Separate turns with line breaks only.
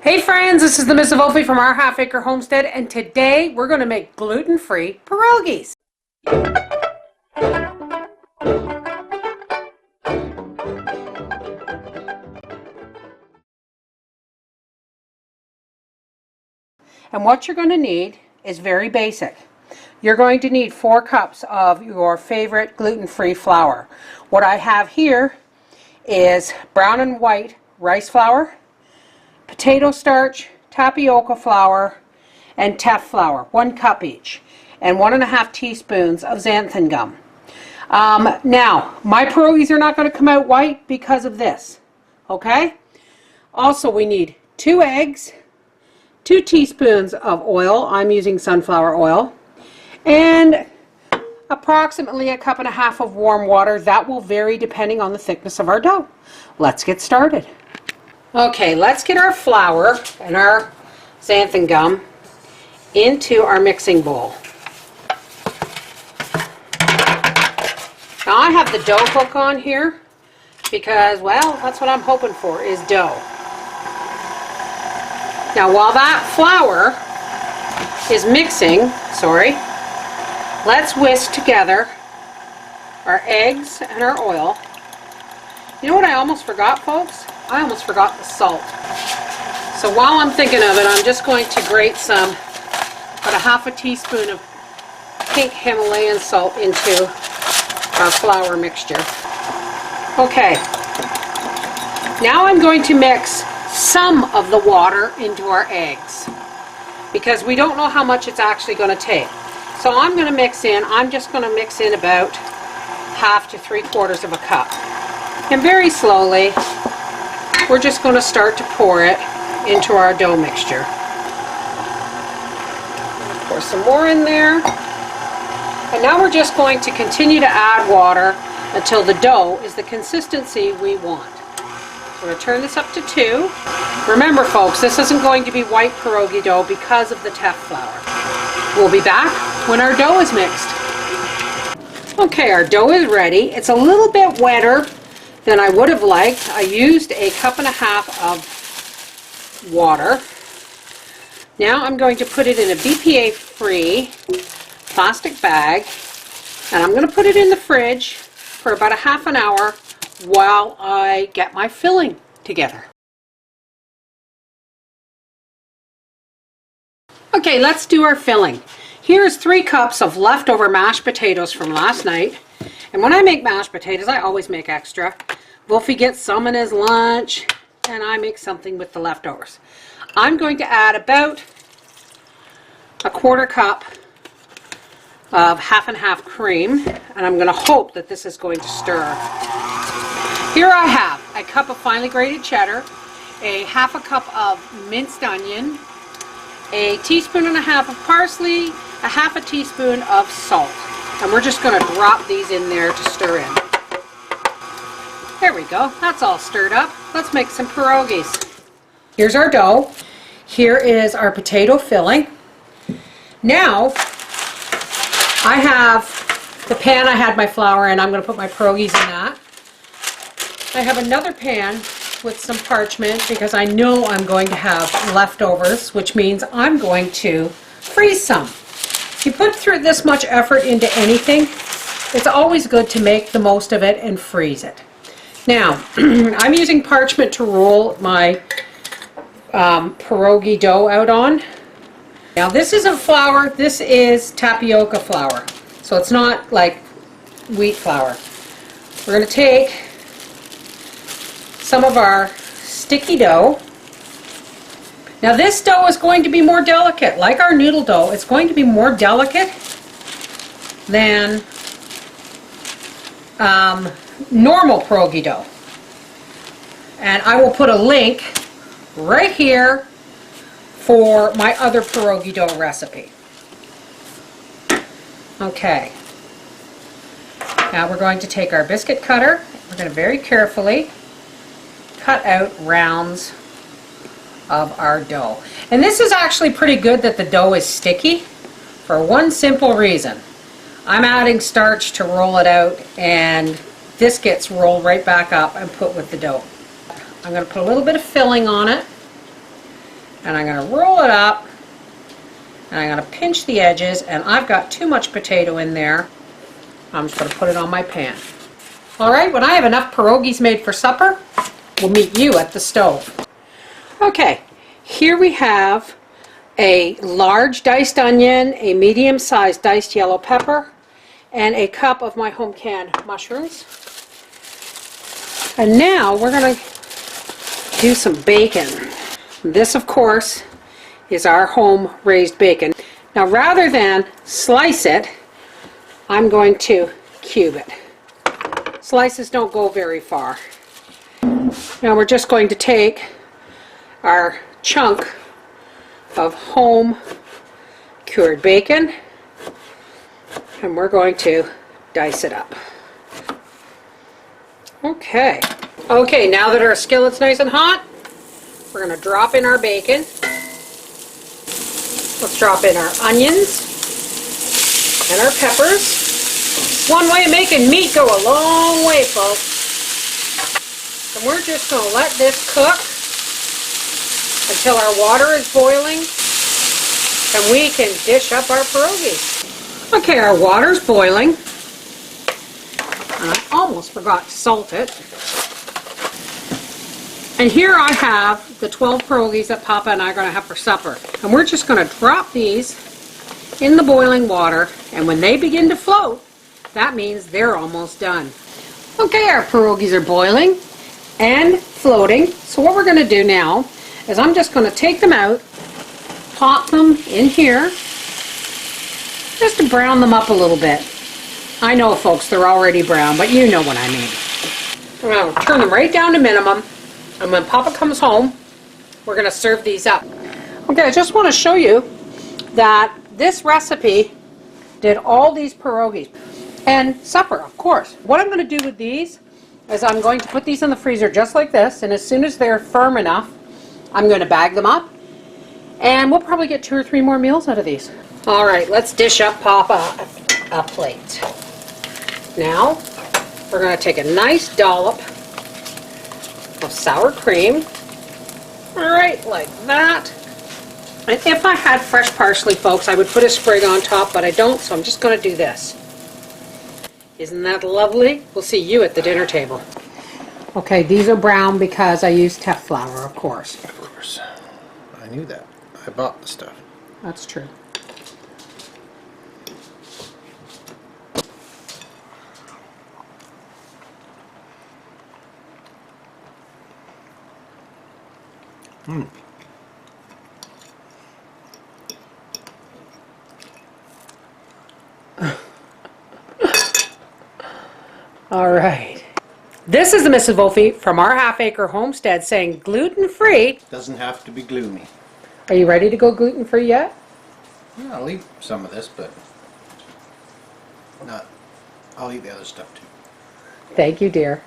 Hey friends, this is the Miss Wolfie from our half-acre homestead, and today we're going to make gluten-free pierogies. And what you're going to need is very basic. You're going to need 4 cups of your favorite gluten-free flour. What I have here is brown and white rice flour, potato starch, tapioca flour, and teff flour, 1 cup each, and 1½ teaspoons of xanthan gum. Now, my pierogies are not going to come out white because of this, okay? Also, we need 2 eggs, 2 teaspoons of oil, I'm using sunflower oil, and approximately 1.5 cups of warm water. That will vary depending on the thickness of our dough. Let's get started. Okay, let's get our flour and our xanthan gum into our mixing bowl. Now I have the dough hook on here because, well, that's what I'm hoping for, is dough. Now while that flour is mixing, let's whisk together our eggs and our oil. You know what I almost forgot, folks? I almost forgot the salt. So while I'm thinking of it, I'm just going to grate about 1/2 teaspoon of pink Himalayan salt into our flour mixture. Okay, now I'm going to mix some of the water into our eggs because we don't know how much it's actually going to take. So I'm just going to mix in about 1/2 to 3/4 of a cup. And very slowly, we're just going to start to pour it into our dough mixture. Pour some more in there. And now we're just going to continue to add water until the dough is the consistency we want. We're going to turn this up to 2. Remember folks, this isn't going to be white pierogi dough because of the teff flour. We'll be back when our dough is mixed. Okay, our dough is ready. It's a little bit wetter than I would have liked. I used 1.5 cups of water. Now I'm going to put it in a BPA-free plastic bag, and I'm going to put it in the fridge for about ½ an hour while I get my filling together. Okay, let's do our filling. Here's 3 cups of leftover mashed potatoes from last night. And when I make mashed potatoes, I always make extra. Wolfie gets some in his lunch, and I make something with the leftovers. I'm going to add about 1/4 cup of half and half cream, and I'm going to hope that this is going to stir. Here I have 1 cup of finely grated cheddar, 1/2 cup of minced onion, 1.5 teaspoons of parsley, 1/2 teaspoon of salt. And we're just going to drop these in there to stir in. There we go. That's all stirred up. Let's make some pierogies. Here's our dough. Here is our potato filling. Now, I have the pan I had my flour in. I'm going to put my pierogies in that. I have another pan with some parchment because I know I'm going to have leftovers, which means I'm going to freeze some. If you put through this much effort into anything, it's always good to make the most of it and freeze it. Now, I'm using parchment to roll my pierogi dough out on. Now this isn't flour, this is tapioca flour. So it's not like wheat flour. We're going to take some of our sticky dough. Now this dough is going to be more delicate. Like our noodle dough, it's going to be more delicate than normal pierogi dough. And I will put a link right here for my other pierogi dough recipe. Okay. Now we're going to take our biscuit cutter. We're going to very carefully cut out rounds of our dough. And this is actually pretty good that the dough is sticky for one simple reason. I'm adding starch to roll it out, and this gets rolled right back up and put with the dough. I'm going to put a little bit of filling on it, And I'm going to roll it up, and I'm going to pinch the edges, and I've got too much potato in there. I'm just going to put it on my pan. All right, when I have enough pierogies made for supper, we'll meet you at the stove. Okay, here we have a large diced onion, a medium-sized diced yellow pepper, and a cup of my home canned mushrooms. And now we're going to do some bacon. This, of course, is our home raised bacon. Now, rather than slice it, I'm going to cube it. Slices don't go very far. Now we're just going to take our chunk of home cured bacon, and we're going to dice it up. Okay, now that our skillet's nice and hot, we're going to drop in our bacon. Let's drop in our onions and our peppers. One way of making meat go a long way, folks. And we're just going to let this cook until our water is boiling and we can dish up our pierogies. Okay, our water's boiling. And I almost forgot to salt it. And here I have the 12 pierogies that Papa and I are going to have for supper. And we're just going to drop these in the boiling water, and when they begin to float, that means they're almost done. Okay, our pierogies are boiling and floating. So what we're going to do now is I'm just going to take them out, pop them in here, just to brown them up a little bit. I know, folks, they're already brown, but you know what I mean. I'm going to turn them right down to minimum. And when Papa comes home, we're going to serve these up. Okay, I just want to show you that this recipe did all these pierogies. And supper, of course. What I'm going to do with these is I'm going to put these in the freezer just like this, and as soon as they're firm enough, I'm going to bag them up. And we'll probably get 2 or 3 more meals out of these. All right, let's dish up Papa a plate. Now, we're going to take a nice dollop of sour cream, right like that. And if I had fresh parsley, folks, I would put a sprig on top, but I don't, so I'm just going to do this. Isn't that lovely? We'll see you at the dinner table. Okay, these are brown because I used teff flour, of course.
Of course. I knew that. I bought the stuff.
That's true. All right. This is the Mrs. Wolfe from our half-acre homestead saying gluten-free.
Doesn't have to be gloomy.
Are you ready to go gluten-free yet?
Yeah, I'll eat some of this, but not. I'll eat the other stuff too.
Thank you, dear.